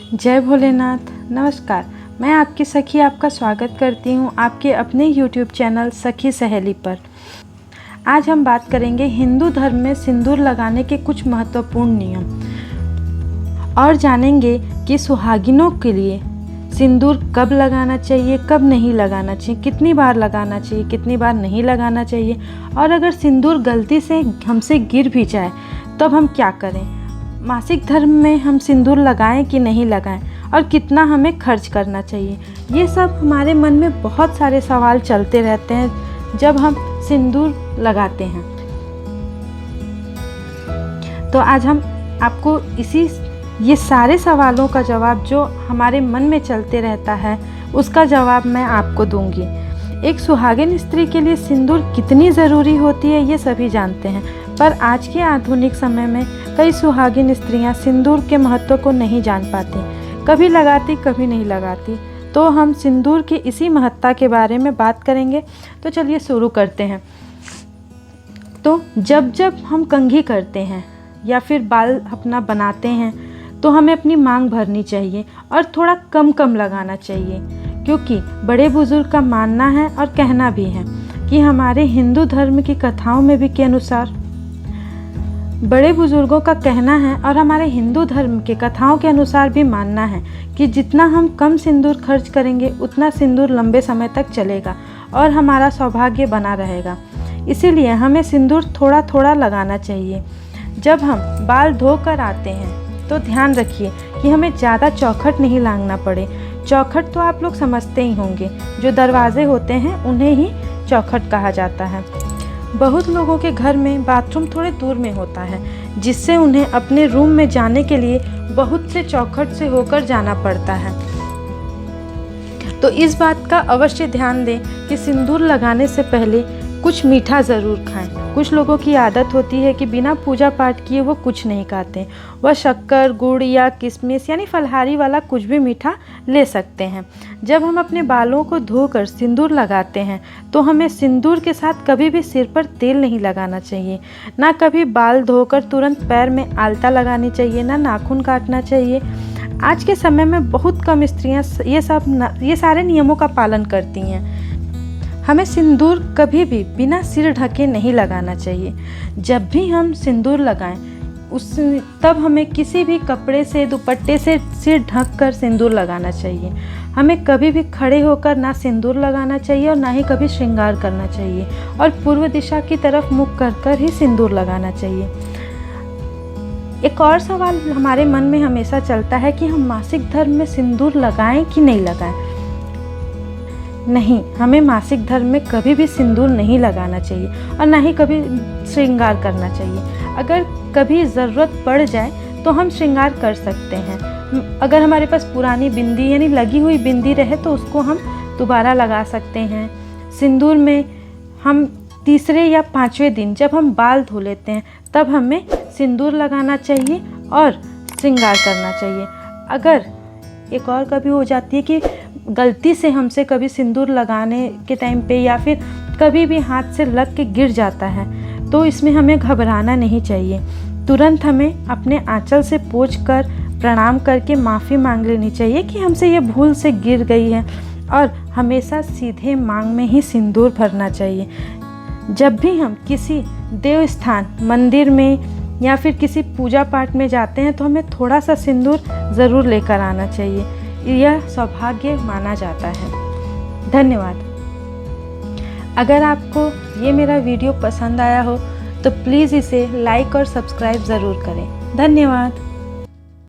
जय भोलेनाथ। नमस्कार, मैं आपकी सखी आपका स्वागत करती हूँ आपके अपने YouTube चैनल सखी सहेली पर। आज हम बात करेंगे हिंदू धर्म में सिंदूर लगाने के कुछ महत्वपूर्ण नियम और जानेंगे कि सुहागिनों के लिए सिंदूर कब लगाना चाहिए, कब नहीं लगाना चाहिए, कितनी बार लगाना चाहिए, कितनी बार नहीं लगाना चाहिए, और अगर सिंदूर गलती से हमसे गिर भी जाए तब हम क्या करें। मासिक धर्म में हम सिंदूर लगाएं कि नहीं लगाएं और कितना हमें खर्च करना चाहिए। ये सब हमारे मन में बहुत सारे सवाल चलते रहते हैं जब हम सिंदूर लगाते हैं। तो आज हम आपको ये सारे सवालों का जवाब जो हमारे मन में चलते रहता है उसका जवाब मैं आपको दूंगी। एक सुहागिन स्त्री के लिए सिंदूर कितनी ज़रूरी होती है ये सभी जानते हैं, पर आज के आधुनिक समय में कई सुहागिन स्त्रियां सिंदूर के महत्व को नहीं जान पाती, कभी लगाती कभी नहीं लगाती। तो हम सिंदूर की इसी महत्ता के बारे में बात करेंगे। तो चलिए शुरू करते हैं। तो जब जब हम कंघी करते हैं या फिर बाल अपना बनाते हैं तो हमें अपनी मांग भरनी चाहिए और थोड़ा कम कम लगाना चाहिए, क्योंकि बड़े बुजुर्ग का मानना है और कहना भी है कि हमारे हिंदू धर्म की कथाओं में भी के अनुसार बड़े बुजुर्गों का कहना है और हमारे हिंदू धर्म के कथाओं के अनुसार भी मानना है कि जितना हम कम सिंदूर खर्च करेंगे उतना सिंदूर लंबे समय तक चलेगा और हमारा सौभाग्य बना रहेगा। इसीलिए हमें सिंदूर थोड़ा थोड़ा लगाना चाहिए। जब हम बाल धोकर आते हैं तो ध्यान रखिए कि हमें ज़्यादा चौखट नहीं लांघना पड़े। चौखट तो आप लोग समझते ही होंगे, जो दरवाजे होते हैं उन्हें ही चौखट कहा जाता है। बहुत लोगों के घर में बाथरूम थोड़े दूर में होता है, जिससे उन्हें अपने रूम में जाने के लिए बहुत से चौखट से होकर जाना पड़ता है। तो इस बात का अवश्य ध्यान दें कि सिंदूर लगाने से पहले कुछ मीठा ज़रूर खाएं। कुछ लोगों की आदत होती है कि बिना पूजा पाठ किए वो कुछ नहीं खाते। वह शक्कर, गुड़ या किशमिश यानी फलहारी वाला कुछ भी मीठा ले सकते हैं। जब हम अपने बालों को धोकर सिंदूर लगाते हैं तो हमें सिंदूर के साथ कभी भी सिर पर तेल नहीं लगाना चाहिए, ना कभी बाल धोकर तुरंत पैर में आलता लगानी चाहिए, ना नाखून काटना चाहिए। आज के समय में बहुत कम स्त्रियाँ ये सारे नियमों का पालन करती हैं। हमें सिंदूर कभी भी बिना सिर ढके नहीं लगाना चाहिए। जब भी हम सिंदूर लगाएं तब हमें किसी भी कपड़े से, दुपट्टे से सिर ढक कर सिंदूर लगाना चाहिए। हमें कभी भी खड़े होकर ना सिंदूर लगाना चाहिए और ना ही कभी श्रृंगार करना चाहिए, और पूर्व दिशा की तरफ मुख कर ही सिंदूर लगाना चाहिए। एक और सवाल हमारे मन में हमेशा चलता है कि हम मासिक धर्म में सिंदूर लगाएं कि नहीं लगाएं। नहीं, हमें मासिक धर्म में कभी भी सिंदूर नहीं लगाना चाहिए और ना ही कभी श्रृंगार करना चाहिए। अगर कभी ज़रूरत पड़ जाए तो हम श्रृंगार कर सकते हैं। अगर हमारे पास पुरानी बिंदी यानी लगी हुई बिंदी रहे तो उसको हम दोबारा लगा सकते हैं। सिंदूर में हम तीसरे या पाँचवें दिन जब हम बाल धो लेते हैं तब हमें सिंदूर लगाना चाहिए और श्रृंगार करना चाहिए। अगर एक और कभी हो जाती है कि गलती से हमसे कभी सिंदूर लगाने के टाइम पे या फिर कभी भी हाथ से लग के गिर जाता है तो इसमें हमें घबराना नहीं चाहिए। तुरंत हमें अपने आंचल से पोंछकर प्रणाम करके माफ़ी मांग लेनी चाहिए कि हमसे ये भूल से गिर गई है, और हमेशा सीधे मांग में ही सिंदूर भरना चाहिए। जब भी हम किसी देव स्थान, मंदिर में या फिर किसी पूजा पाठ में जाते हैं तो हमें थोड़ा सा सिंदूर ज़रूर लेकर आना चाहिए। यह सौभाग्य माना जाता है। धन्यवाद। अगर आपको ये मेरा वीडियो पसंद आया हो तो प्लीज़ इसे लाइक और सब्सक्राइब ज़रूर करें। धन्यवाद।